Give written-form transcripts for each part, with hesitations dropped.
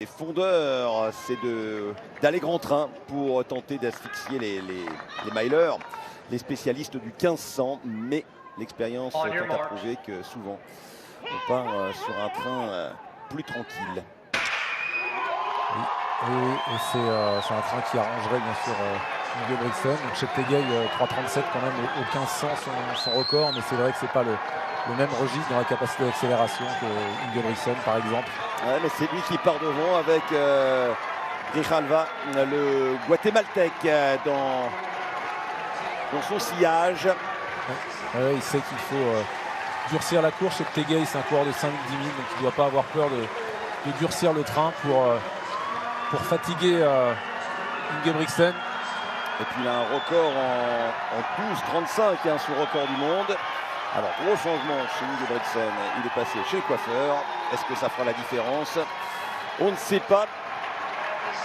Les fondeurs, c'est d'aller grand train pour tenter d'asphyxier les milers, les spécialistes du 1500, mais l'expérience tente à prouver que souvent on part sur un train plus tranquille. Oui, et c'est un train qui arrangerait bien sûr Ingebrigtsen. Donc Cheptegei 3,37 quand même au 1500 son record, mais c'est vrai que c'est pas le même registre dans la capacité d'accélération que Ingebrigtsen par exemple. Ouais, mais c'est lui qui part devant avec Grijalva, le guatémaltèque dans son sillage. Ouais, il sait qu'il faut durcir la course. Cheptegei, c'est un coureur de 5-10 000, donc il ne doit pas avoir peur de durcir le train pour fatiguer Ingebrigtsen. Et puis il a un record en 12,35, hein, son record du monde. Alors gros changement chez Ingebrigtsen, il est passé chez le coiffeur. Est-ce que ça fera la différence? On ne sait pas.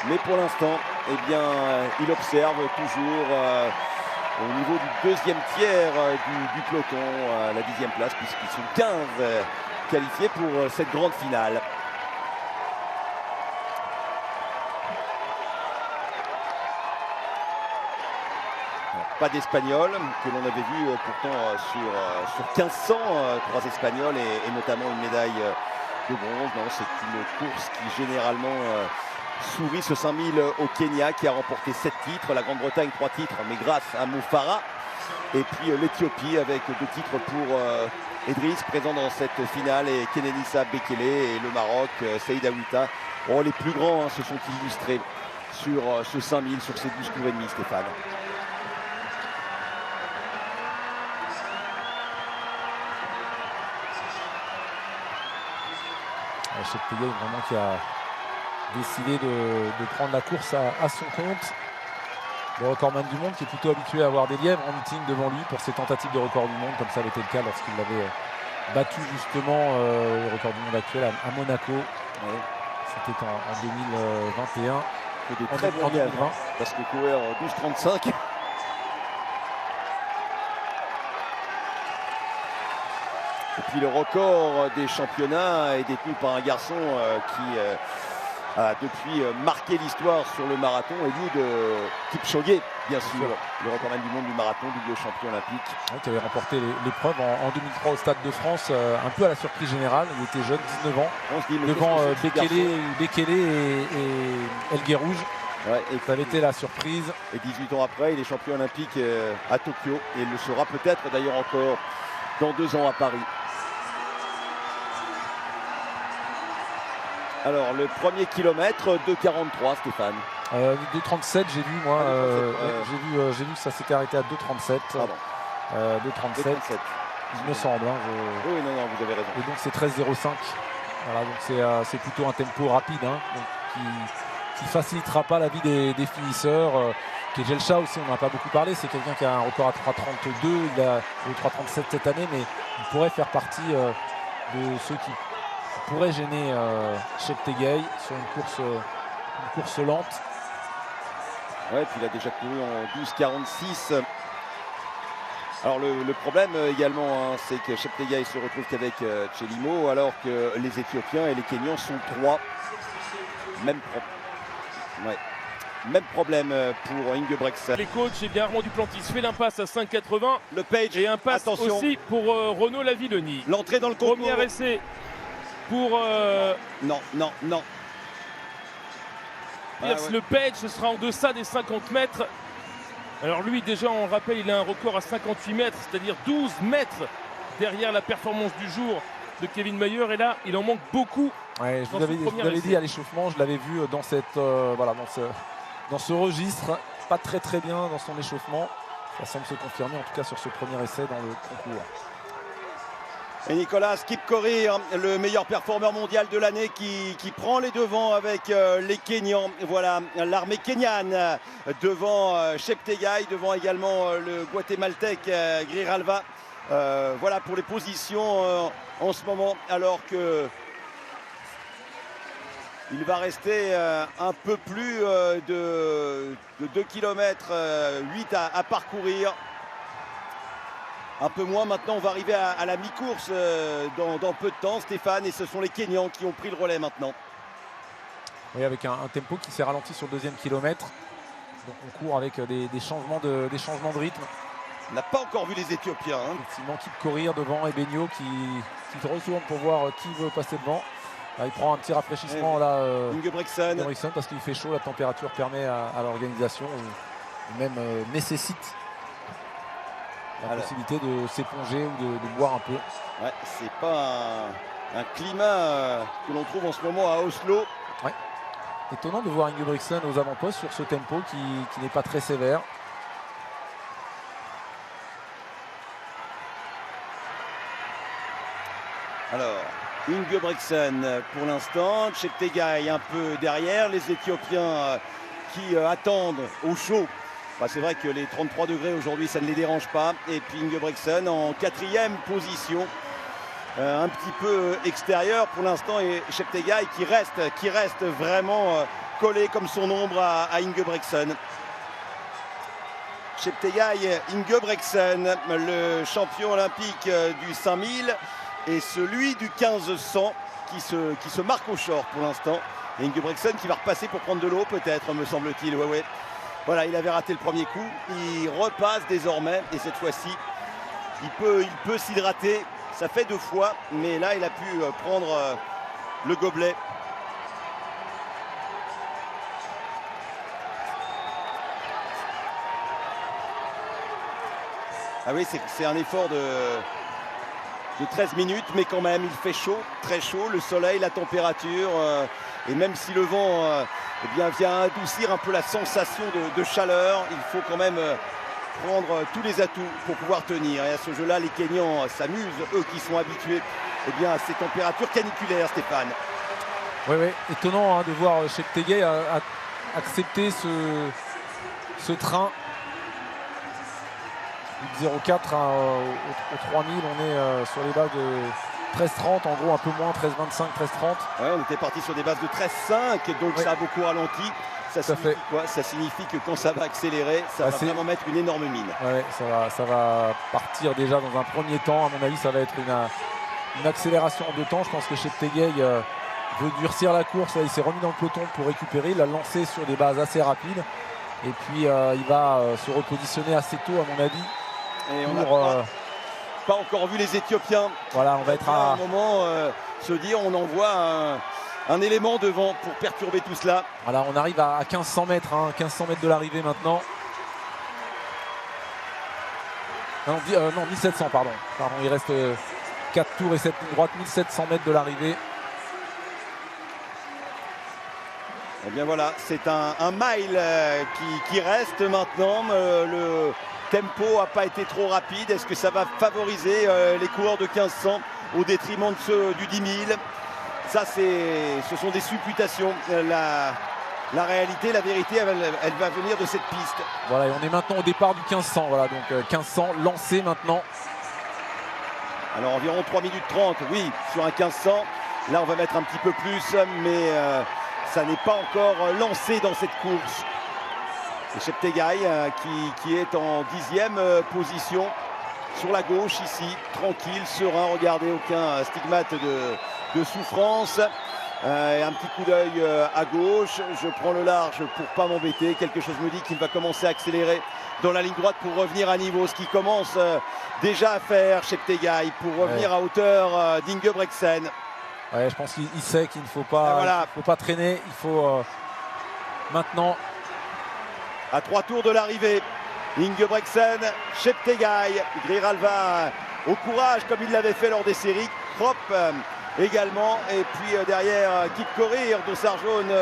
Mais pour l'instant, eh bien, il observe toujours au niveau du deuxième tiers du peloton, la 10e place, puisqu'ils sont 15 qualifiés pour cette grande finale. Pas d'Espagnols, que l'on avait vu pourtant sur 1500, 3 Espagnols et notamment une médaille de bronze. Non, c'est une course qui généralement sourit ce 5000 au Kenya, qui a remporté 7 titres, la Grande-Bretagne 3 titres, mais grâce à Mo Farah. Et puis l'Éthiopie avec 2 titres pour Edriss, présent dans cette finale, et Kenenisa Bekele, et le Maroc, Saïd Aouita. Oh, les plus grands se sont illustrés sur ce 5000, sur ces 12 tours et demi, Stéphane. Cheptegei vraiment qui a décidé de prendre la course à son compte. Le recordman du monde qui est plutôt habitué à avoir des lièvres en meeting devant lui pour ses tentatives de record du monde, comme ça avait été le cas lorsqu'il avait battu justement le record du monde actuel à Monaco. Ouais. C'était en 2021. Et des très bons lièvres, parce que courir 12,35. Et puis le record des championnats est détenu par un garçon qui a depuis marqué l'histoire sur le marathon, Eliud Kipchoge, bien sûr, le recordman du monde du marathon, double champion olympique. Ouais, qui avait remporté l'épreuve en 2003 au Stade de France, un peu à la surprise générale. Il était jeune, 19 ans, devant Bekele et El Guerrouj. Ouais, et ça avait été la surprise. Et 18 ans après, il est champion olympique à Tokyo, et il le sera peut-être d'ailleurs encore dans 2 ans à Paris. Alors le premier kilomètre, 2,43, Stéphane. 2,37 j'ai vu moi, j'ai vu que ça s'était arrêté à 2,37. 2,37 il me semble. Hein, Oui, non, vous avez raison. Et donc c'est 13,05. Voilà, donc c'est plutôt un tempo rapide, hein, donc qui facilitera pas la vie des finisseurs. Kejelcha aussi, on n'en a pas beaucoup parlé, c'est quelqu'un qui a un record à 3,32, il a eu 3,37 cette année, mais il pourrait faire partie de ceux qui pourrait gêner Cheptegei sur une course lente. Ouais, puis il a déjà couru en 12,46. Alors le problème également, hein, c'est que Cheptegei se retrouve qu'avec Chelimo, alors que les Éthiopiens et les Kenyans sont 3. Même problème pour Ingebrigtsen. Les coachs, et bien Armand Duplantis fait l'impasse à 5,80. Le Page, et impasse attention. Aussi pour Renaud Lavillenie. L'entrée dans le concours. Premier essai pour non. Pierce Le Page, ce sera en deçà des 50 mètres. Alors lui déjà on rappelle, il a un record à 58 mètres, c'est-à-dire 12 mètres derrière la performance du jour de Kevin Mayer, et là il en manque beaucoup. Ouais, je vous l'avais dit à l'échauffement, je l'avais vu dans cette dans ce registre, pas très bien dans son échauffement. Ça semble se confirmer en tout cas sur ce premier essai dans le concours. Et Nicolas Kipkorir, le meilleur performeur mondial de l'année, qui prend les devants avec les Kenyans. Voilà, l'armée kenyane devant Cheptegei, devant également le guatémaltèque Grijalva. Voilà pour les positions en ce moment, alors que il va rester un peu plus de 2 km 8 à parcourir. Un peu moins maintenant, on va arriver à la mi-course dans peu de temps, Stéphane, et ce sont les Kenyans qui ont pris le relais maintenant. Oui, avec un tempo qui s'est ralenti sur le deuxième kilomètre. Donc on court avec des changements de rythme. On n'a pas encore vu les Éthiopiens. Hein. Effectivement, Kipkorir devant et Benio qui se retourne pour voir qui veut passer devant. Là, il prend un petit rafraîchissement là, Ingebrigtsen, parce qu'il fait chaud, la température permet à l'organisation, ou même nécessite la possibilité de s'éponger ou de boire un peu. Ouais, c'est pas un climat que l'on trouve en ce moment à Oslo. Ouais. Étonnant de voir Ingebrigtsen aux avant-postes sur ce tempo qui n'est pas très sévère. Alors, Ingebrigtsen pour l'instant, Cheptegei un peu derrière, les Éthiopiens qui attendent au chaud. Bah, c'est vrai que les 33 degrés aujourd'hui, ça ne les dérange pas. Et puis Ingebrigtsen en 4e position, un petit peu extérieur pour l'instant, et Cheptegei qui reste vraiment collé comme son ombre à Ingebrigtsen. Cheptegei Ingebrigtsen, le champion olympique du 5000 et celui du 1500 qui se marque au short pour l'instant. Et Ingebrigtsen qui va repasser pour prendre de l'eau peut-être, me semble-t-il. Ouais. Voilà, il avait raté le premier coup. Il repasse désormais et cette fois-ci, il peut s'hydrater. Ça fait 2 fois, mais là, il a pu prendre le gobelet. Ah oui, c'est un effort de 13 minutes, mais quand même, il fait chaud, très chaud. Le soleil, la température, et même si le vent vient adoucir un peu la sensation de chaleur, il faut quand même prendre tous les atouts pour pouvoir tenir. Et à ce jeu-là, les Kenyans s'amusent, eux qui sont habitués à ces températures caniculaires, Stéphane. Oui, étonnant de voir Cheptegei accepter ce train. 0,4 au 3000, on est sur les bases de 13,30, en gros un peu moins, 13,25, 13,30. Ouais, on était parti sur des bases de 13,5, donc ça a beaucoup ralenti. Ça signifie quoi? Ça signifie que quand ça va accélérer, ça va vraiment mettre une énorme mine. Ouais, ça va partir déjà dans un premier temps. À mon avis, ça va être une accélération en 2 temps. Je pense que Cheptegei veut durcir la course. Là, il s'est remis dans le peloton pour récupérer. Il l'a lancé sur des bases assez rapides. Et puis, il va se repositionner assez tôt, à mon avis. Et on n'a pas encore vu les Éthiopiens. Voilà, on va être à un moment se dire on envoie un élément devant pour perturber tout cela. Voilà, on arrive à 1500 mètres, 1500 mètres de l'arrivée maintenant. Non, 1700, pardon. Il reste 4 tours et 7 lignes droites, 1700 mètres de l'arrivée. Eh bien voilà, c'est un mile qui reste maintenant. Le tempo n'a pas été trop rapide. Est-ce que ça va favoriser les coureurs de 1500 au détriment de ceux du 10 000? Ça, ce sont des supputations. La réalité, la vérité, elle va venir de cette piste. Voilà, et on est maintenant au départ du 1500. Voilà, donc 1500 lancé maintenant. Alors environ 3 minutes 30, oui, sur un 1500. Là, on va mettre un petit peu plus, mais ça n'est pas encore lancé dans cette course. Et Cheptegei qui est en 10e position sur la gauche ici, tranquille, serein, regardez, aucun stigmate de souffrance. Et un petit coup d'œil à gauche, je prends le large pour pas m'embêter. Quelque chose me dit qu'il va commencer à accélérer dans la ligne droite pour revenir à niveau, ce qui commence déjà à faire Cheptegei pour revenir à hauteur d'Ingebrigtsen. Ouais, je pense qu'il sait qu'il ne faut pas traîner, il faut maintenant. À 3 tours de l'arrivée, Ingebrigtsen, Cheptegei, Grijalva au courage comme il l'avait fait lors des séries, Krop également, et puis derrière Kipkorir, dossard jaune,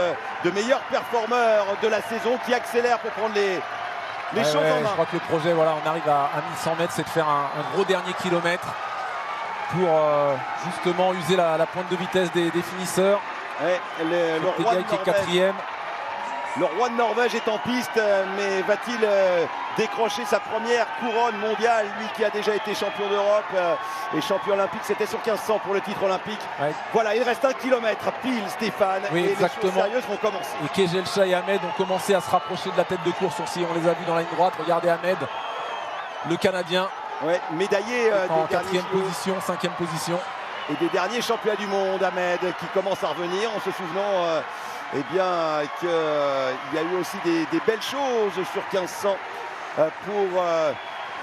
de meilleurs performeurs de la saison qui accélère pour prendre les choses en main. Je crois que le projet, voilà, on arrive à 1100 mètres, c'est de faire un gros dernier kilomètre pour justement user la pointe de vitesse des finisseurs. Ouais, le roi qui est 4e. Le roi de Norvège est en piste, mais va-t-il décrocher sa première couronne mondiale, lui qui a déjà été champion d'Europe et champion olympique? C'était sur 1500 pour le titre olympique. Ouais. Voilà, il reste 1 kilomètre pile, Stéphane, oui, et exactement. Les choses sérieuses vont commencer. Et Kejelcha et Ahmed ont commencé à se rapprocher de la tête de course aussi. On les a vus dans la ligne droite. Regardez Ahmed, le Canadien, médaillé en 4e position, 5e position. Et des derniers championnats du monde, Ahmed, qui commence à revenir en se souvenant eh bien, qu'il y a eu aussi des belles choses sur 1500 pour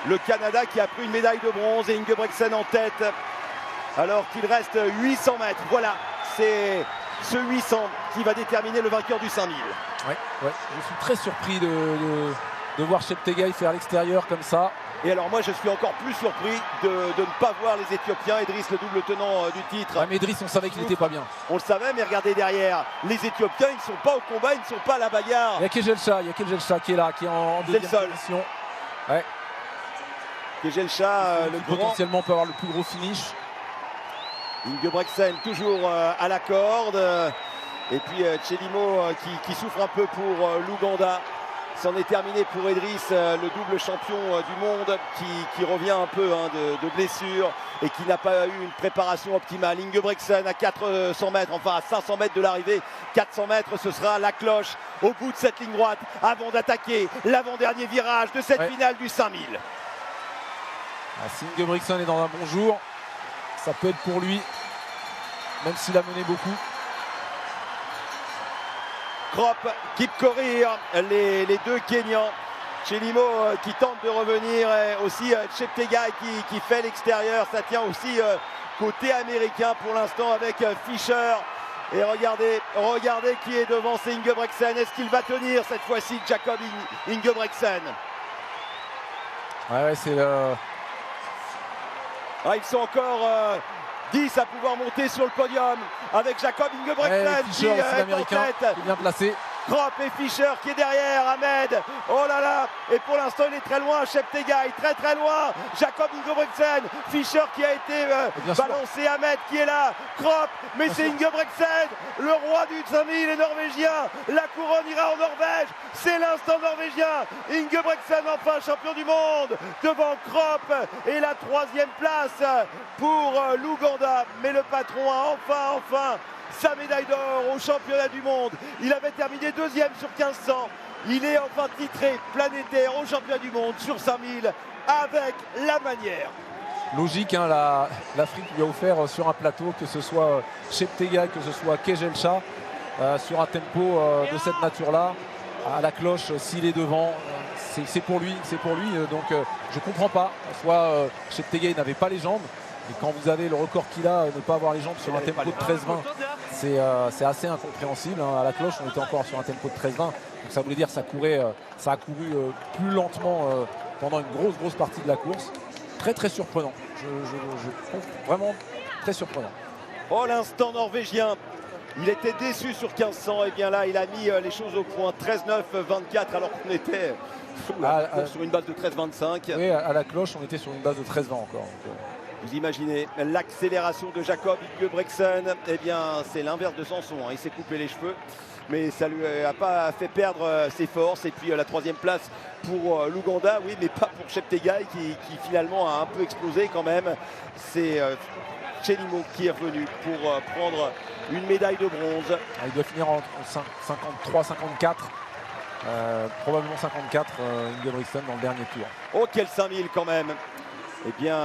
le Canada qui a pris une médaille de bronze et Ingebrigtsen en tête alors qu'il reste 800 mètres. Voilà, c'est ce 800 qui va déterminer le vainqueur du 5000. Ouais, je suis très surpris de voir Cheptegei faire l'extérieur comme ça. Et alors moi je suis encore plus surpris de ne pas voir les Éthiopiens. Idriss, le double tenant du titre. Ouais, mais Idriss, on savait qu'il n'était pas bien. On le savait, mais regardez derrière, les Éthiopiens ils ne sont pas au combat, ils ne sont pas à la bagarre. Il y a Kejelcha qui est là, qui est en deuxième position. Ouais. Kejelcha, le potentiellement peut avoir le plus gros finish. Ingebrigtsen toujours à la corde. Et puis Chelimo qui souffre un peu pour l'Ouganda. C'en est terminé pour Idriss, le double champion du monde qui revient un peu de blessure et qui n'a pas eu une préparation optimale. Ingebrigtsen à 400 mètres, enfin à 500 mètres de l'arrivée. 400 mètres, ce sera la cloche au bout de cette ligne droite avant d'attaquer l'avant-dernier virage de cette finale du 5000. Si Ingebrigtsen est dans un bon jour, ça peut être pour lui, même s'il a mené beaucoup. Krop, Kipkorir, les deux Kenyans. Chelimo qui tente de revenir, et aussi Cheptegei qui fait l'extérieur. Ça tient aussi côté américain pour l'instant avec Fischer. Et regardez qui est devant, c'est Ingebrigtsen. Est-ce qu'il va tenir cette fois-ci, Jacob Ingebrigtsen? Ouais, c'est ils sont encore 10 à pouvoir monter sur le podium avec Jacob Ingebrigtsen qui est en tête. Bien placé. Krop et Fischer qui est derrière, Ahmed, oh là là, et pour l'instant il est très loin, Cheptegei très loin, Jacob Ingebrigtsen, Fischer qui a été balancé, Ahmed qui est là, Krop, mais c'est Ingebrigtsen, le roi du 5000 est norvégien, la couronne ira en Norvège, c'est l'instant norvégien, Ingebrigtsen enfin champion du monde, devant Krop, et la 3e place pour l'Ouganda, mais le patron a enfin sa médaille d'or au championnat du monde. Il avait terminé 2e sur 1500. Il est enfin titré planétaire au championnat du monde sur 5000 avec la manière. Logique, hein, l'Afrique lui a offert sur un plateau, que ce soit Cheptegei, que ce soit Kejelcha, sur un tempo de cette nature-là, à la cloche, s'il est devant, c'est pour lui. Donc je ne comprends pas. Soit Cheptegei n'avait pas les jambes, et quand vous avez le record qu'il a, ne pas avoir les jambes sur un tempo de 13-20, c'est assez incompréhensible. Hein. À la cloche, on était encore sur un tempo de 13-20. Donc ça voulait dire que ça a couru plus lentement pendant une grosse partie de la course. Très surprenant. Je trouve vraiment très surprenant. Oh, l'instant norvégien. Il était déçu sur 1500. Et bien là, il a mis les choses au point. 13-9-24 alors qu'on était sur une base de 13-25. Oui, à la cloche, on était sur une base de 13-20 encore. Donc, vous imaginez l'accélération de Jacob Ingebrigtsen, eh bien c'est l'inverse de Sanson, hein. Il s'est coupé les cheveux, mais ça lui a pas fait perdre ses forces. Et puis la 3e place pour l'Ouganda, oui, mais pas pour Cheptegei qui finalement a un peu explosé quand même. C'est Chelimo qui est revenu pour prendre une médaille de bronze. Il doit finir en 53-54. Probablement 54 Ingebrigtsen dans le dernier tour. Oh, quel 5000 quand même. Eh bien